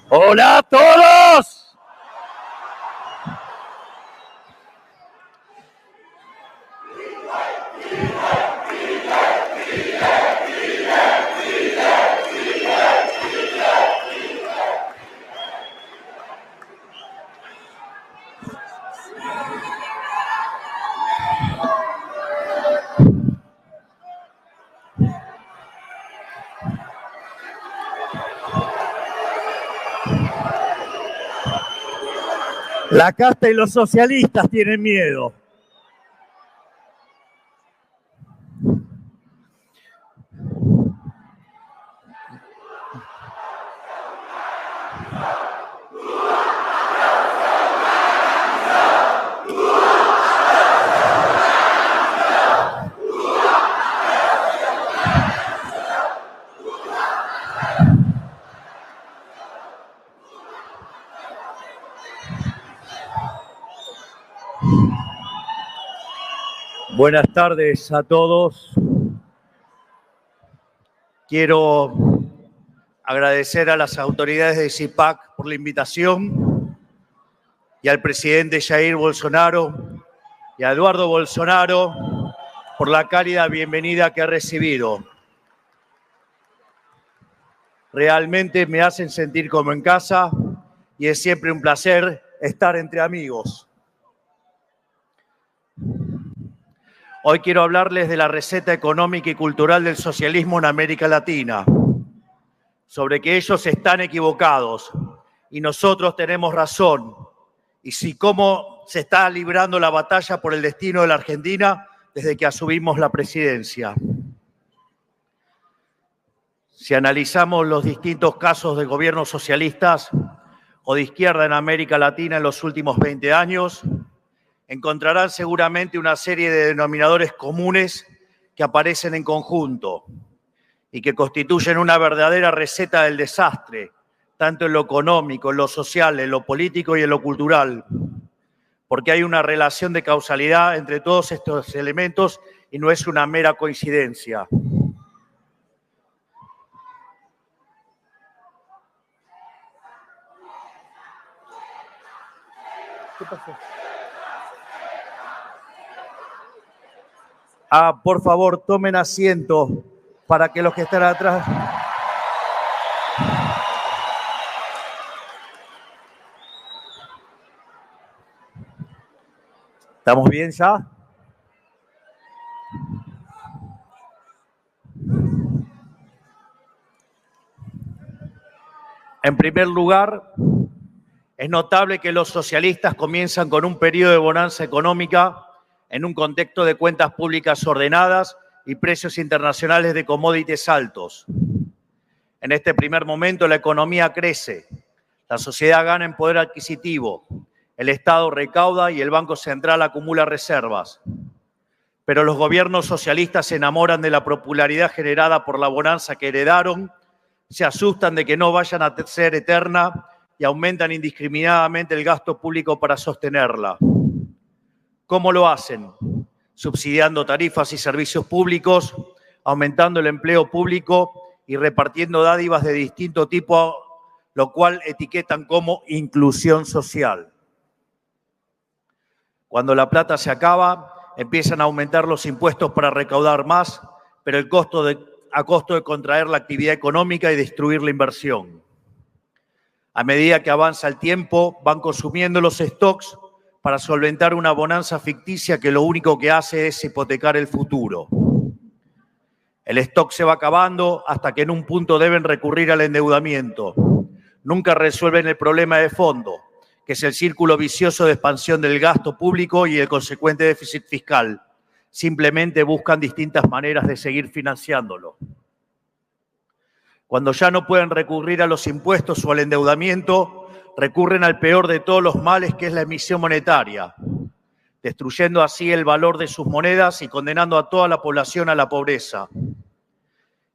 Hola a todos. La casta y los socialistas tienen miedo. Buenas tardes a todos. Quiero agradecer a las autoridades de CIPAC por la invitación y al presidente Jair Bolsonaro y a Eduardo Bolsonaro por la cálida bienvenida que ha recibido. Realmente me hacen sentir como en casa y es siempre un placer estar entre amigos. Hoy quiero hablarles de la receta económica y cultural del socialismo en América Latina, sobre que ellos están equivocados y nosotros tenemos razón, y cómo se está librando la batalla por el destino de la Argentina desde que asumimos la presidencia. Si analizamos los distintos casos de gobiernos socialistas o de izquierda en América Latina en los últimos 20 años, encontrarán seguramente una serie de denominadores comunes que aparecen en conjunto y que constituyen una verdadera receta del desastre, tanto en lo económico, en lo social, en lo político y en lo cultural, porque hay una relación de causalidad entre todos estos elementos y no es una mera coincidencia. ¿Qué pasó? Por favor, tomen asiento para que los que están atrás... ¿Estamos bien ya? En primer lugar, es notable que los socialistas comienzan con un periodo de bonanza económica en un contexto de cuentas públicas ordenadas y precios internacionales de commodities altos. En este primer momento la economía crece, la sociedad gana en poder adquisitivo, el Estado recauda y el Banco Central acumula reservas. Pero los gobiernos socialistas se enamoran de la popularidad generada por la bonanza que heredaron, se asustan de que no vayan a ser eterna y aumentan indiscriminadamente el gasto público para sostenerla. ¿Cómo lo hacen? Subsidiando tarifas y servicios públicos, aumentando el empleo público y repartiendo dádivas de distinto tipo, lo cual etiquetan como inclusión social. Cuando la plata se acaba, empiezan a aumentar los impuestos para recaudar más, pero a costo de contraer la actividad económica y destruir la inversión. A medida que avanza el tiempo, van consumiendo los stocks para solventar una bonanza ficticia que lo único que hace es hipotecar el futuro. El stock se va acabando hasta que en un punto deben recurrir al endeudamiento. Nunca resuelven el problema de fondo, que es el círculo vicioso de expansión del gasto público y el consecuente déficit fiscal. Simplemente buscan distintas maneras de seguir financiándolo. Cuando ya no pueden recurrir a los impuestos o al endeudamiento, recurren al peor de todos los males, que es la emisión monetaria, destruyendo así el valor de sus monedas y condenando a toda la población a la pobreza.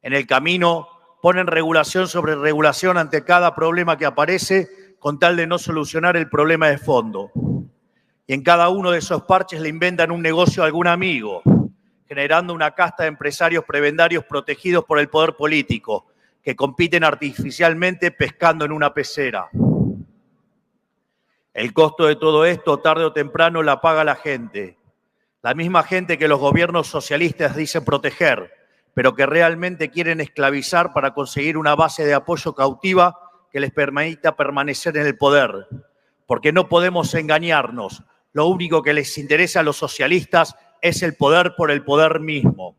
En el camino ponen regulación sobre regulación ante cada problema que aparece, con tal de no solucionar el problema de fondo. Y en cada uno de esos parches le inventan un negocio a algún amigo, generando una casta de empresarios prebendarios protegidos por el poder político, que compiten artificialmente pescando en una pecera. El costo de todo esto, tarde o temprano, la paga la gente. La misma gente que los gobiernos socialistas dicen proteger, pero que realmente quieren esclavizar para conseguir una base de apoyo cautiva que les permita permanecer en el poder. Porque no podemos engañarnos. Lo único que les interesa a los socialistas es el poder por el poder mismo.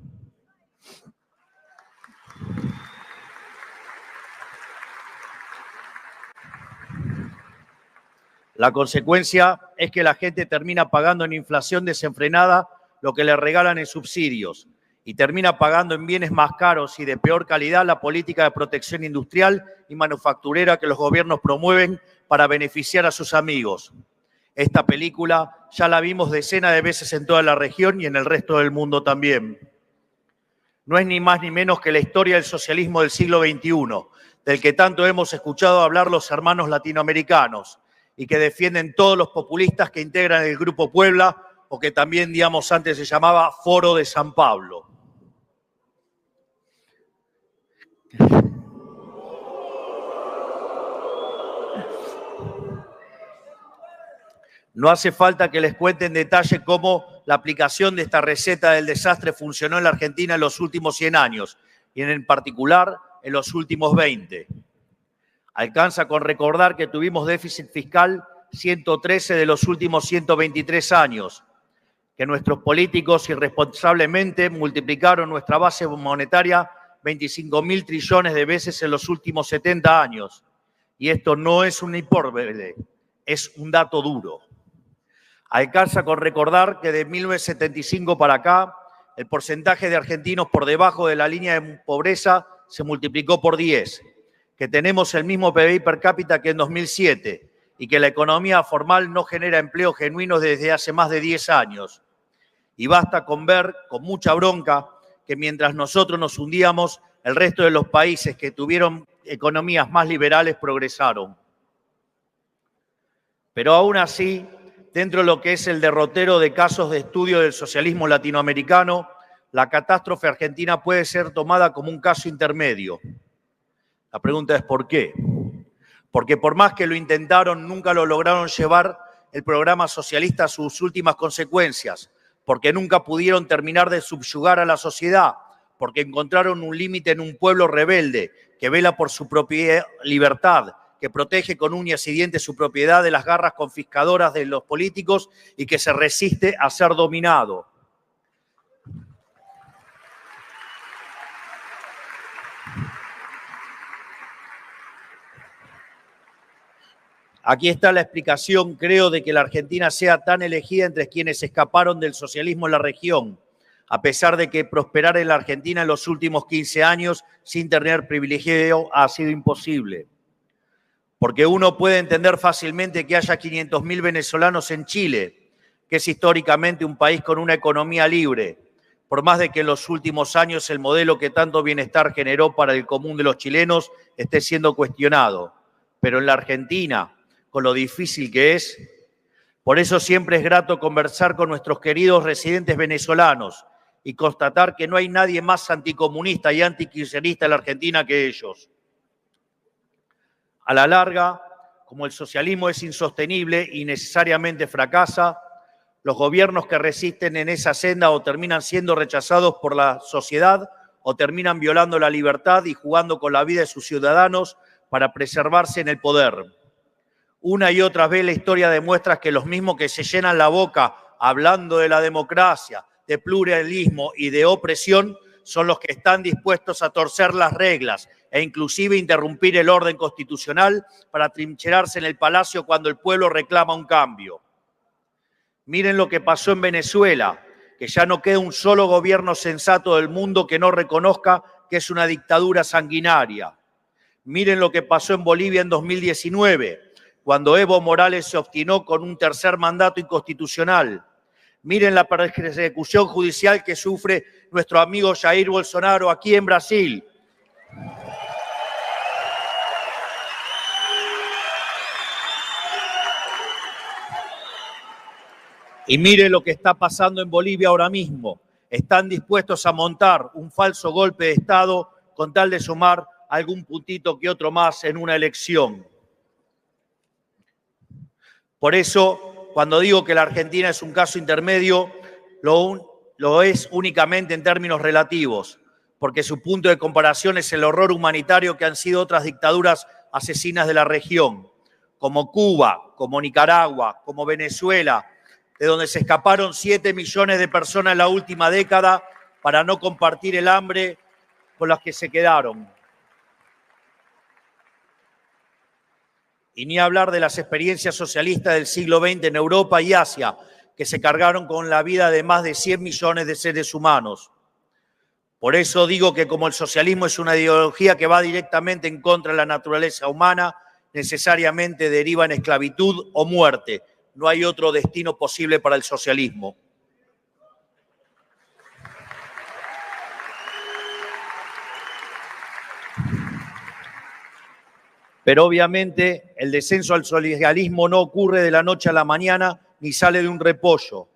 La consecuencia es que la gente termina pagando en inflación desenfrenada lo que le regalan en subsidios y termina pagando en bienes más caros y de peor calidad la política de protección industrial y manufacturera que los gobiernos promueven para beneficiar a sus amigos. Esta película ya la vimos decenas de veces en toda la región y en el resto del mundo también. No es ni más ni menos que la historia del socialismo del siglo XXI, del que tanto hemos escuchado hablar los hermanos latinoamericanos y que defienden todos los populistas que integran el Grupo Puebla, o que también, digamos, antes se llamaba Foro de San Pablo. No hace falta que les cuente en detalle cómo la aplicación de esta receta del desastre funcionó en la Argentina en los últimos 100 años, y en particular en los últimos 20. Alcanza con recordar que tuvimos déficit fiscal 113 de los últimos 123 años, que nuestros políticos irresponsablemente multiplicaron nuestra base monetaria 25.000 trillones de veces en los últimos 70 años. Y esto no es una hipérbole, es un dato duro. Alcanza con recordar que de 1975 para acá, el porcentaje de argentinos por debajo de la línea de pobreza se multiplicó por 10, que tenemos el mismo PBI per cápita que en 2007 y que la economía formal no genera empleo genuino desde hace más de 10 años. Y basta con ver, con mucha bronca, que mientras nosotros nos hundíamos, el resto de los países que tuvieron economías más liberales progresaron. Pero aún así, dentro de lo que es el derrotero de casos de estudio del socialismo latinoamericano, la catástrofe argentina puede ser tomada como un caso intermedio. La pregunta es ¿por qué? Porque por más que lo intentaron, nunca lo lograron llevar el programa socialista a sus últimas consecuencias, porque nunca pudieron terminar de subyugar a la sociedad, porque encontraron un límite en un pueblo rebelde que vela por su propia libertad, que protege con uñas y dientes su propiedad de las garras confiscadoras de los políticos y que se resiste a ser dominado. Aquí está la explicación, creo, de que la Argentina sea tan elegida entre quienes escaparon del socialismo en la región, a pesar de que prosperar en la Argentina en los últimos 15 años sin tener privilegio ha sido imposible. Porque uno puede entender fácilmente que haya 500.000 venezolanos en Chile, que es históricamente un país con una economía libre, por más de que en los últimos años el modelo que tanto bienestar generó para el común de los chilenos esté siendo cuestionado. Pero en la Argentina, con lo difícil que es, por eso siempre es grato conversar con nuestros queridos residentes venezolanos y constatar que no hay nadie más anticomunista y antikirchnerista en la Argentina que ellos. A la larga, como el socialismo es insostenible y necesariamente fracasa, los gobiernos que resisten en esa senda o terminan siendo rechazados por la sociedad o terminan violando la libertad y jugando con la vida de sus ciudadanos para preservarse en el poder. Una y otra vez la historia demuestra que los mismos que se llenan la boca hablando de la democracia, de pluralismo y de opresión son los que están dispuestos a torcer las reglas e inclusive interrumpir el orden constitucional para trincherarse en el palacio cuando el pueblo reclama un cambio. Miren lo que pasó en Venezuela, que ya no queda un solo gobierno sensato del mundo que no reconozca que es una dictadura sanguinaria. Miren lo que pasó en Bolivia en 2019, cuando Evo Morales se obstinó con un tercer mandato inconstitucional. Miren la persecución judicial que sufre nuestro amigo Jair Bolsonaro aquí en Brasil. Y mire lo que está pasando en Bolivia ahora mismo. Están dispuestos a montar un falso golpe de Estado con tal de sumar algún puntito que otro más en una elección. Por eso, cuando digo que la Argentina es un caso intermedio, lo es únicamente en términos relativos, porque su punto de comparación es el horror humanitario que han sido otras dictaduras asesinas de la región, como Cuba, como Nicaragua, como Venezuela, de donde se escaparon 7 millones de personas en la última década para no compartir el hambre con las que se quedaron. Y ni hablar de las experiencias socialistas del siglo XX en Europa y Asia, que se cargaron con la vida de más de 100 millones de seres humanos. Por eso digo que como el socialismo es una ideología que va directamente en contra de la naturaleza humana, necesariamente deriva en esclavitud o muerte. No hay otro destino posible para el socialismo. Pero obviamente el descenso al socialismo no ocurre de la noche a la mañana ni sale de un repollo.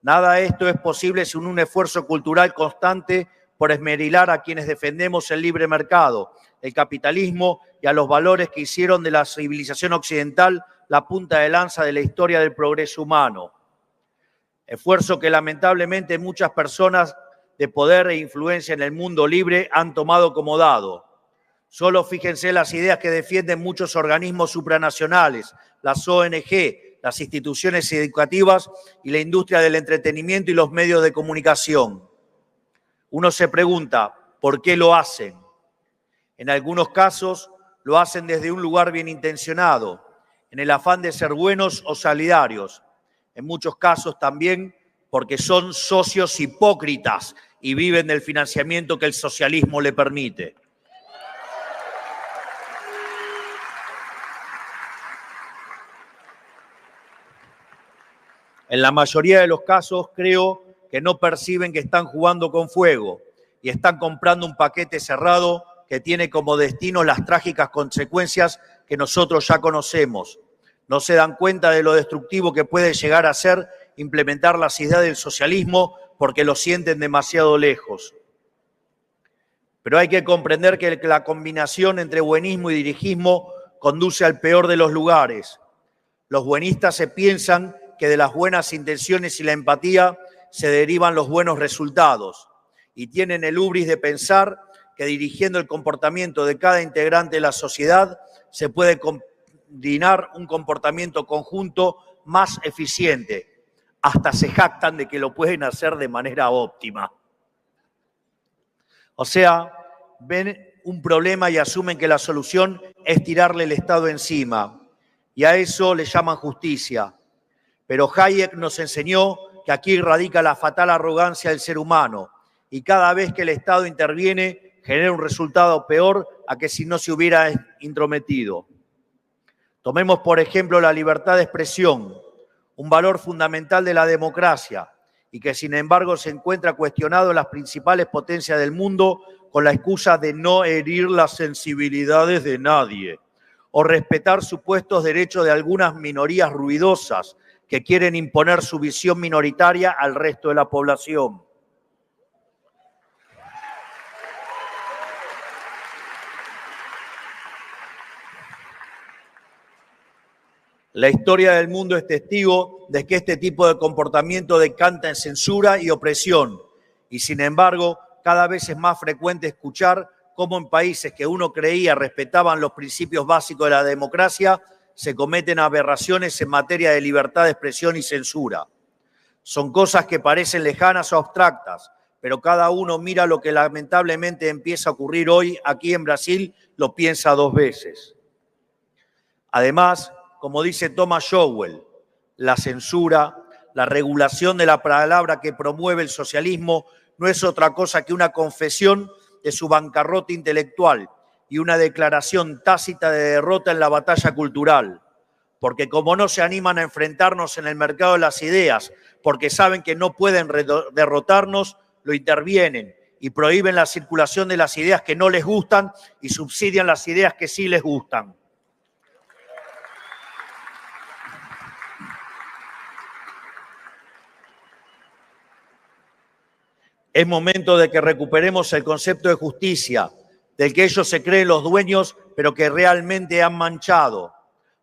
Nada de esto es posible sin un esfuerzo cultural constante por esmerilar a quienes defendemos el libre mercado, el capitalismo y a los valores que hicieron de la civilización occidental la punta de lanza de la historia del progreso humano. Esfuerzo que lamentablemente muchas personas de poder e influencia en el mundo libre han tomado como dado. Solo fíjense las ideas que defienden muchos organismos supranacionales, las ONG, las instituciones educativas y la industria del entretenimiento y los medios de comunicación. Uno se pregunta, ¿por qué lo hacen? En algunos casos lo hacen desde un lugar bien intencionado, en el afán de ser buenos o solidarios. En muchos casos también porque son socios hipócritas y viven del financiamiento que el socialismo le permite. En la mayoría de los casos creo que no perciben que están jugando con fuego y están comprando un paquete cerrado que tiene como destino las trágicas consecuencias que nosotros ya conocemos. No se dan cuenta de lo destructivo que puede llegar a ser implementar las ideas del socialismo porque lo sienten demasiado lejos. Pero hay que comprender que la combinación entre buenismo y dirigismo conduce al peor de los lugares. Los buenistas se piensan que de las buenas intenciones y la empatía se derivan los buenos resultados y tienen el hubris de pensar que dirigiendo el comportamiento de cada integrante de la sociedad se puede combinar un comportamiento conjunto más eficiente. Hasta se jactan de que lo pueden hacer de manera óptima. O sea, ven un problema y asumen que la solución es tirarle el Estado encima. Y a eso le llaman justicia. Pero Hayek nos enseñó que aquí radica la fatal arrogancia del ser humano y cada vez que el Estado interviene genera un resultado peor a que si no se hubiera intrometido. Tomemos, por ejemplo, la libertad de expresión, un valor fundamental de la democracia y que, sin embargo, se encuentra cuestionado en las principales potencias del mundo con la excusa de no herir las sensibilidades de nadie o respetar supuestos derechos de algunas minorías ruidosas que quieren imponer su visión minoritaria al resto de la población. La historia del mundo es testigo de que este tipo de comportamiento decanta en censura y opresión, y sin embargo, cada vez es más frecuente escuchar cómo en países que uno creía respetaban los principios básicos de la democracia, se cometen aberraciones en materia de libertad de expresión y censura. Son cosas que parecen lejanas o abstractas, pero cada uno mira lo que lamentablemente empieza a ocurrir hoy aquí en Brasil, lo piensa 2 veces. Además, como dice Thomas Sowell, la censura, la regulación de la palabra que promueve el socialismo no es otra cosa que una confesión de su bancarrota intelectual y una declaración tácita de derrota en la batalla cultural. porque como no se animan a enfrentarnos en el mercado de las ideas, porque saben que no pueden derrotarnos, lo intervienen y prohíben la circulación de las ideas que no les gustan y subsidian las ideas que sí les gustan. Es momento de que recuperemos el concepto de justicia, del que ellos se creen los dueños, pero que realmente han manchado.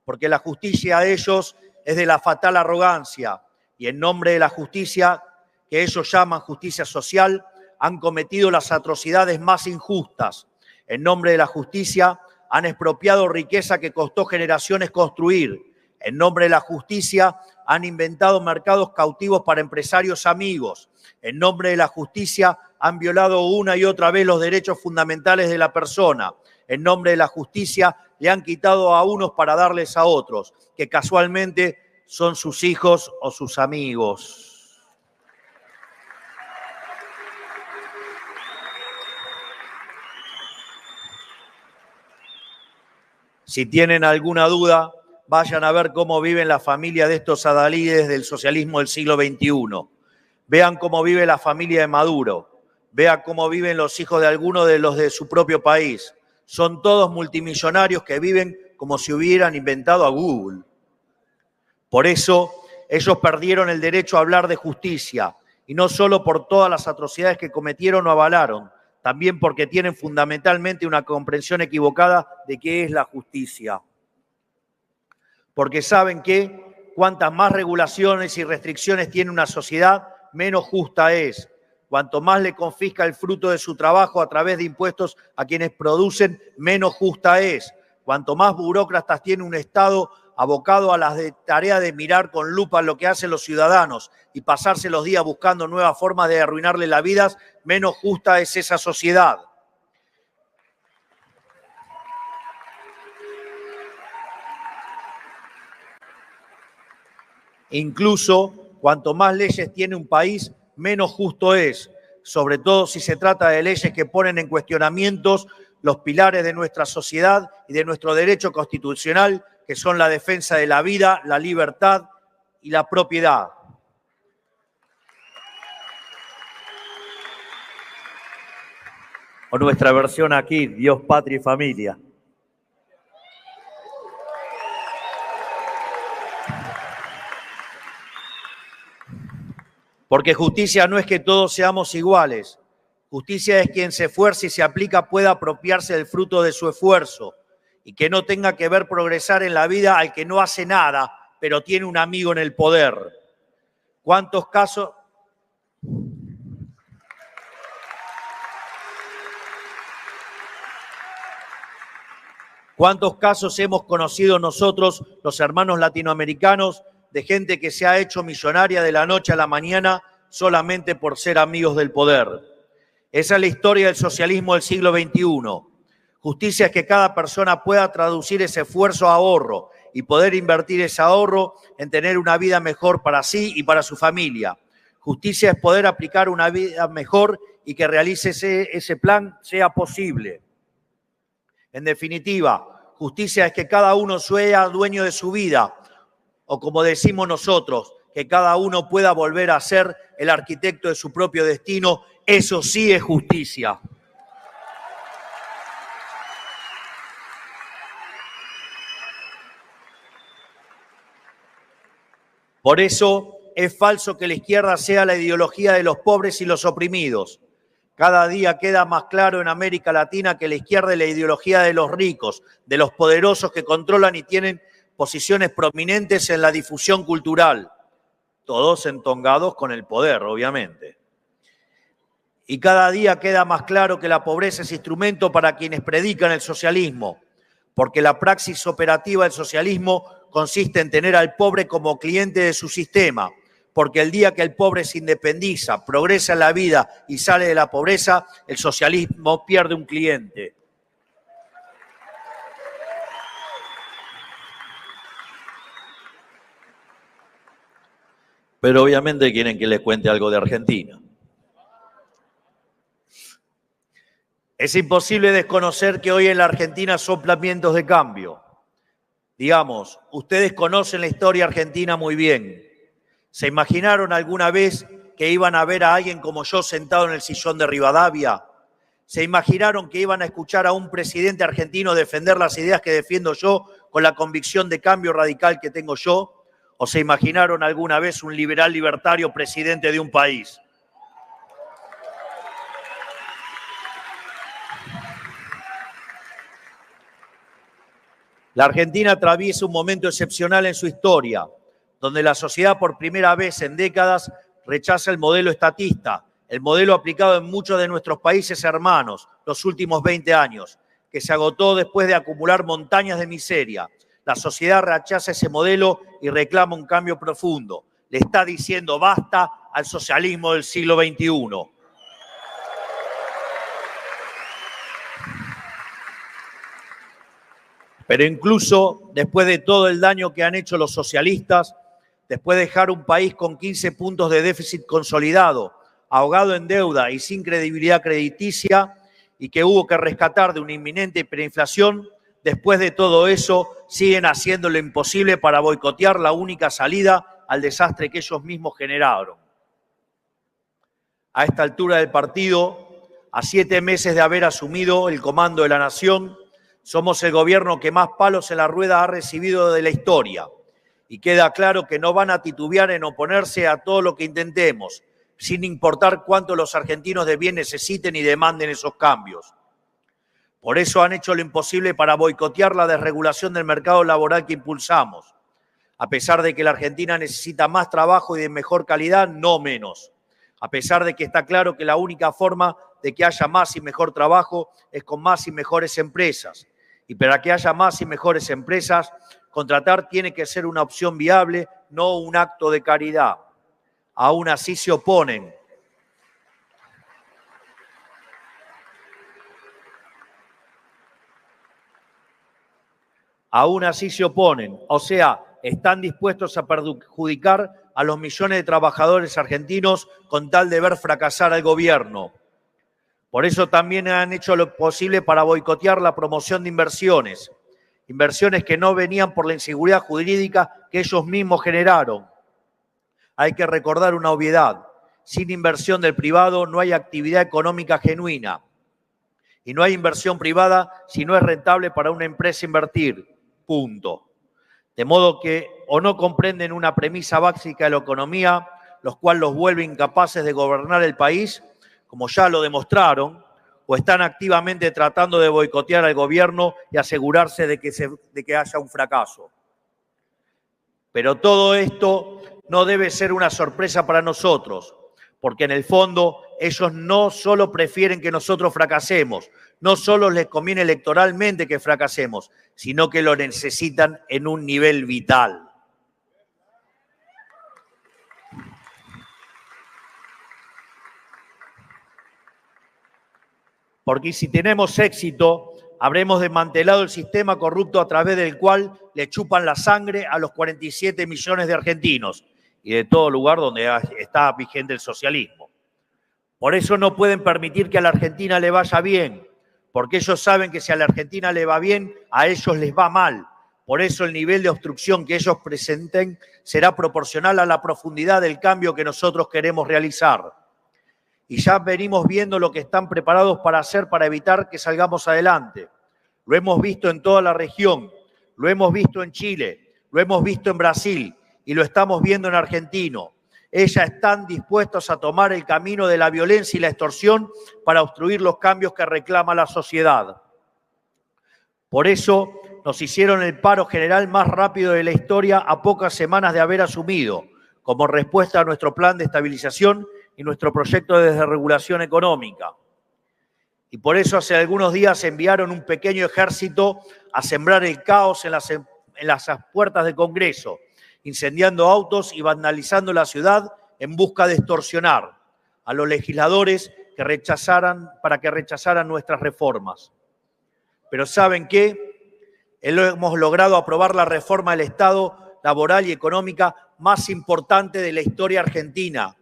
Porque la justicia a ellos es de la fatal arrogancia, y en nombre de la justicia, que ellos llaman justicia social, han cometido las atrocidades más injustas. En nombre de la justicia, han expropiado riqueza que costó generaciones construir. En nombre de la justicia, han inventado mercados cautivos para empresarios amigos. En nombre de la justicia, han violado una y otra vez los derechos fundamentales de la persona. En nombre de la justicia, le han quitado a unos para darles a otros, que casualmente son sus hijos o sus amigos. Si tienen alguna duda, vayan a ver cómo viven la familia de estos adalides del socialismo del siglo XXI. Vean cómo vive la familia de Maduro. Vean cómo viven los hijos de algunos de los de su propio país. Son todos multimillonarios que viven como si hubieran inventado a Google. Por eso, ellos perdieron el derecho a hablar de justicia, y no solo por todas las atrocidades que cometieron o avalaron, también porque tienen fundamentalmente una comprensión equivocada de qué es la justicia. Porque saben que cuantas más regulaciones y restricciones tiene una sociedad, menos justa es. Cuanto más le confisca el fruto de su trabajo a través de impuestos a quienes producen, menos justa es. Cuanto más burócratas tiene un Estado abocado a la tarea de mirar con lupa lo que hacen los ciudadanos y pasarse los días buscando nuevas formas de arruinarle la vida, menos justa es esa sociedad. Incluso, cuanto más leyes tiene un país, menos justo es, sobre todo si se trata de leyes que ponen en cuestionamientos los pilares de nuestra sociedad y de nuestro derecho constitucional, que son la defensa de la vida, la libertad y la propiedad. O nuestra versión aquí, Dios, patria y familia. Porque justicia no es que todos seamos iguales. Justicia es quien se esfuerza y se aplica pueda apropiarse del fruto de su esfuerzo y que no tenga que ver progresar en la vida al que no hace nada, pero tiene un amigo en el poder. ¿Cuántos casos? ¿Cuántos casos hemos conocido nosotros, los hermanos latinoamericanos, de gente que se ha hecho millonaria de la noche a la mañana solamente por ser amigos del poder? Esa es la historia del socialismo del siglo XXI. Justicia es que cada persona pueda traducir ese esfuerzo a ahorro y poder invertir ese ahorro en tener una vida mejor para sí y para su familia. Justicia es poder aplicar una vida mejor y que realice ese plan sea posible. En definitiva, justicia es que cada uno sea dueño de su vida, o como decimos nosotros, que cada uno pueda volver a ser el arquitecto de su propio destino. Eso sí es justicia. Por eso es falso que la izquierda sea la ideología de los pobres y los oprimidos. Cada día queda más claro en América Latina que la izquierda es la ideología de los ricos, de los poderosos que controlan y tienen posiciones prominentes en la difusión cultural. Todos entongados con el poder, obviamente. Y cada día queda más claro que la pobreza es instrumento para quienes predican el socialismo, porque la praxis operativa del socialismo consiste en tener al pobre como cliente de su sistema, porque el día que el pobre se independiza, progresa en la vida y sale de la pobreza, el socialismo pierde un cliente. Pero obviamente quieren que les cuente algo de Argentina. Es imposible desconocer que hoy en la Argentina soplan vientos de cambio. Digamos, ustedes conocen la historia argentina muy bien. ¿Se imaginaron alguna vez que iban a ver a alguien como yo sentado en el sillón de Rivadavia? ¿Se imaginaron que iban a escuchar a un presidente argentino defender las ideas que defiendo yo con la convicción de cambio radical que tengo yo? ¿O se imaginaron alguna vez un liberal libertario presidente de un país? La Argentina atraviesa un momento excepcional en su historia, donde la sociedad por primera vez en décadas rechaza el modelo estatista, el modelo aplicado en muchos de nuestros países hermanos los últimos 20 años, que se agotó después de acumular montañas de miseria. La sociedad rechaza ese modelo y reclama un cambio profundo. Le está diciendo basta al socialismo del siglo XXI. Pero incluso después de todo el daño que han hecho los socialistas, después de dejar un país con 15 puntos de déficit consolidado, ahogado en deuda y sin credibilidad crediticia, y que hubo que rescatar de una inminente hiperinflación, después de todo eso siguen haciendo lo imposible para boicotear la única salida al desastre que ellos mismos generaron. A esta altura del partido, a 7 meses de haber asumido el comando de la nación, somos el gobierno que más palos en la rueda ha recibido de la historia. Y queda claro que no van a titubear en oponerse a todo lo que intentemos, sin importar cuánto los argentinos de bien necesiten y demanden esos cambios. Por eso han hecho lo imposible para boicotear la desregulación del mercado laboral que impulsamos. A pesar de que la Argentina necesita más trabajo y de mejor calidad, no menos. A pesar de que está claro que la única forma de que haya más y mejor trabajo es con más y mejores empresas. Y para que haya más y mejores empresas, contratar tiene que ser una opción viable, no un acto de caridad. Aún así se oponen. Aún así se oponen. O sea, están dispuestos a perjudicar a los millones de trabajadores argentinos con tal de ver fracasar al gobierno. Por eso también han hecho lo posible para boicotear la promoción de inversiones. Inversiones que no venían por la inseguridad jurídica que ellos mismos generaron. Hay que recordar una obviedad. Sin inversión del privado no hay actividad económica genuina. Y no hay inversión privada si no es rentable para una empresa invertir. Punto. De modo que o no comprenden una premisa básica de la economía, los cuales los vuelve incapaces de gobernar el país, como ya lo demostraron, o están activamente tratando de boicotear al gobierno y asegurarse de que haya un fracaso. Pero todo esto no debe ser una sorpresa para nosotros, porque en el fondo ellos no solo prefieren que nosotros fracasemos, no solo les conviene electoralmente que fracasemos, sino que lo necesitan en un nivel vital. Porque si tenemos éxito, habremos desmantelado el sistema corrupto a través del cual le chupan la sangre a los 47 millones de argentinos y de todo lugar donde está vigente el socialismo. Por eso no pueden permitir que a la Argentina le vaya bien, porque ellos saben que si a la Argentina le va bien, a ellos les va mal. Por eso el nivel de obstrucción que ellos presenten será proporcional a la profundidad del cambio que nosotros queremos realizar. Y ya venimos viendo lo que están preparados para hacer para evitar que salgamos adelante. Lo hemos visto en toda la región, lo hemos visto en Chile, lo hemos visto en Brasil y lo estamos viendo en Argentina. Ellos están dispuestos a tomar el camino de la violencia y la extorsión para obstruir los cambios que reclama la sociedad. Por eso nos hicieron el paro general más rápido de la historia a pocas semanas de haber asumido, como respuesta a nuestro plan de estabilización y nuestro proyecto de desregulación económica. Y por eso hace algunos días enviaron un pequeño ejército a sembrar el caos en las puertas del Congreso, incendiando autos y vandalizando la ciudad en busca de extorsionar a los legisladores para que rechazaran nuestras reformas. Pero ¿saben qué? Hemos logrado aprobar la reforma del Estado laboral y económica más importante de la historia argentina.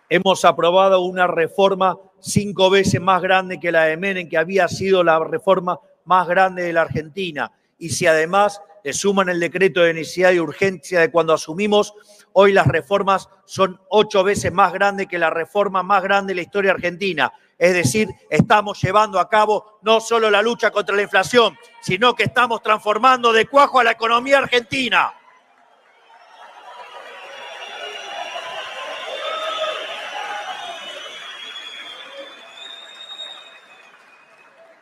Hemos aprobado una reforma 5 veces más grande que la de Menem, que había sido la reforma más grande de la Argentina. Y si además le suman el decreto de necesidad y urgencia de cuando asumimos, hoy las reformas son 8 veces más grandes que la reforma más grande de la historia argentina. Es decir, estamos llevando a cabo no solo la lucha contra la inflación, sino que estamos transformando de cuajo a la economía argentina.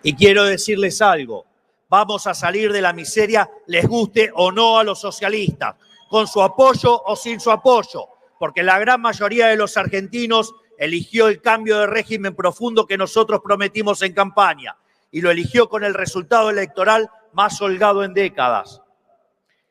Y quiero decirles algo, vamos a salir de la miseria, les guste o no a los socialistas, con su apoyo o sin su apoyo, porque la gran mayoría de los argentinos eligió el cambio de régimen profundo que nosotros prometimos en campaña y lo eligió con el resultado electoral más holgado en décadas.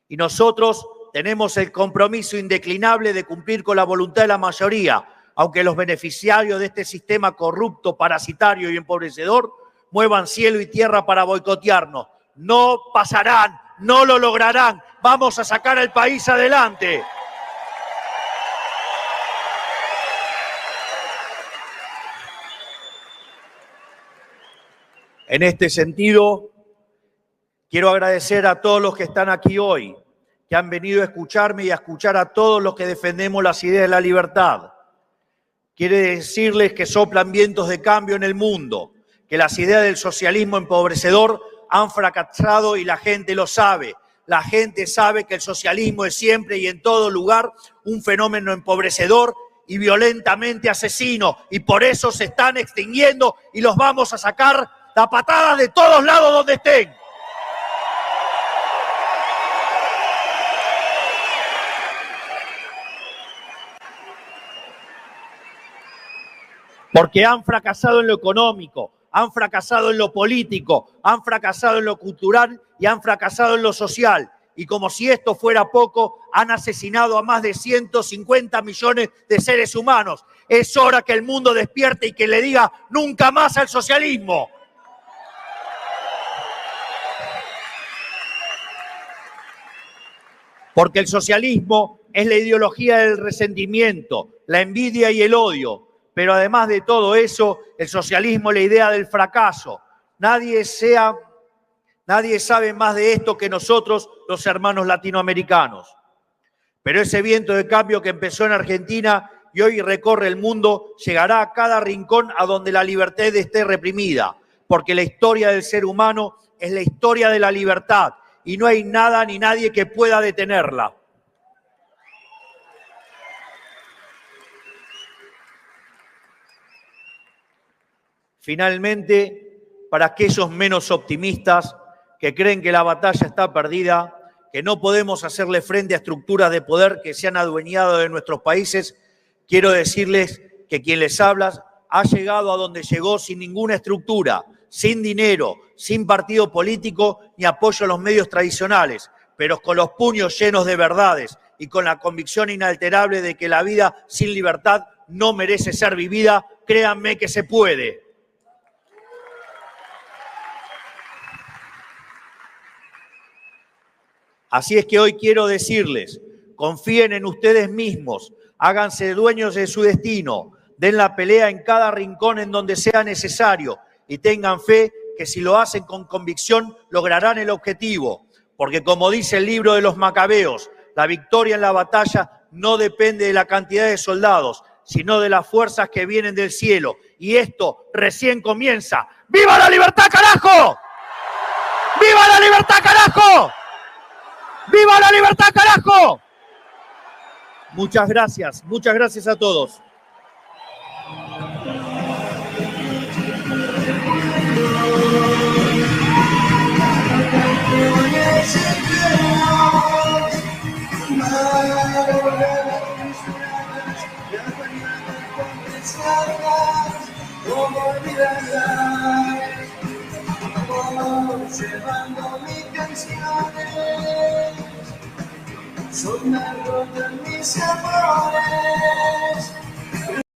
Y nosotros tenemos el compromiso indeclinable de cumplir con la voluntad de la mayoría, aunque los beneficiarios de este sistema corrupto, parasitario y empobrecedor muevan cielo y tierra para boicotearnos. No pasarán, no lo lograrán. Vamos a sacar al país adelante. En este sentido, quiero agradecer a todos los que están aquí hoy, que han venido a escucharme y a escuchar a todos los que defendemos las ideas de la libertad. Quiero decirles que soplan vientos de cambio en el mundo, que las ideas del socialismo empobrecedor han fracasado y la gente lo sabe. La gente sabe que el socialismo es siempre y en todo lugar un fenómeno empobrecedor y violentamente asesino, y por eso se están extinguiendo y los vamos a sacar a patadas de todos lados donde estén. Porque han fracasado en lo económico, han fracasado en lo político, han fracasado en lo cultural y han fracasado en lo social. Y como si esto fuera poco, han asesinado a más de 150 millones de seres humanos. Es hora que el mundo despierte y que le diga nunca más al socialismo. Porque el socialismo es la ideología del resentimiento, la envidia y el odio. Pero además de todo eso, el socialismo es la idea del fracaso. Nadie sabe más de esto que nosotros, los hermanos latinoamericanos. Pero ese viento de cambio que empezó en Argentina y hoy recorre el mundo, llegará a cada rincón a donde la libertad esté reprimida. Porque la historia del ser humano es la historia de la libertad y no hay nada ni nadie que pueda detenerla. Finalmente, para aquellos menos optimistas que creen que la batalla está perdida, que no podemos hacerle frente a estructuras de poder que se han adueñado de nuestros países, quiero decirles que quien les habla ha llegado a donde llegó sin ninguna estructura, sin dinero, sin partido político ni apoyo a los medios tradicionales, pero con los puños llenos de verdades y con la convicción inalterable de que la vida sin libertad no merece ser vivida. Créanme que se puede. Así es que hoy quiero decirles, confíen en ustedes mismos, háganse dueños de su destino, den la pelea en cada rincón en donde sea necesario y tengan fe que si lo hacen con convicción lograrán el objetivo. Porque como dice el libro de los Macabeos, la victoria en la batalla no depende de la cantidad de soldados, sino de las fuerzas que vienen del cielo. Y esto recién comienza. ¡Viva la libertad, carajo! ¡Viva la libertad, carajo! ¡Viva la libertad, carajo! Muchas gracias a todos. Observando mis canciones, son algo de mis amores.